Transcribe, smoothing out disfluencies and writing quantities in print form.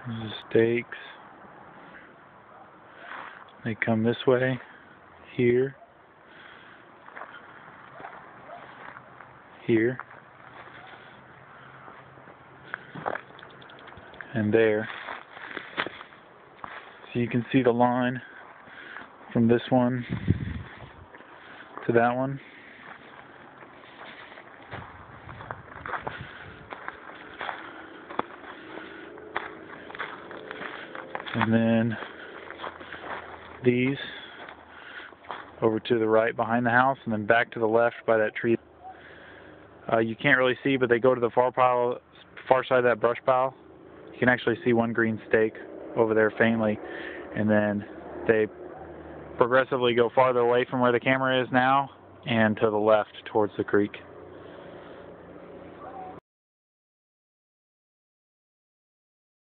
There's the stakes. They come this way, here, here, and there. So you can see the line from this one to that one. And then these over to the right behind the house, and then back to the left by that tree. You can't really see, but they go to the far side of that brush pile. You can actually see one green stake over there faintly, and then they progressively go farther away from where the camera is now and to the left towards the creek.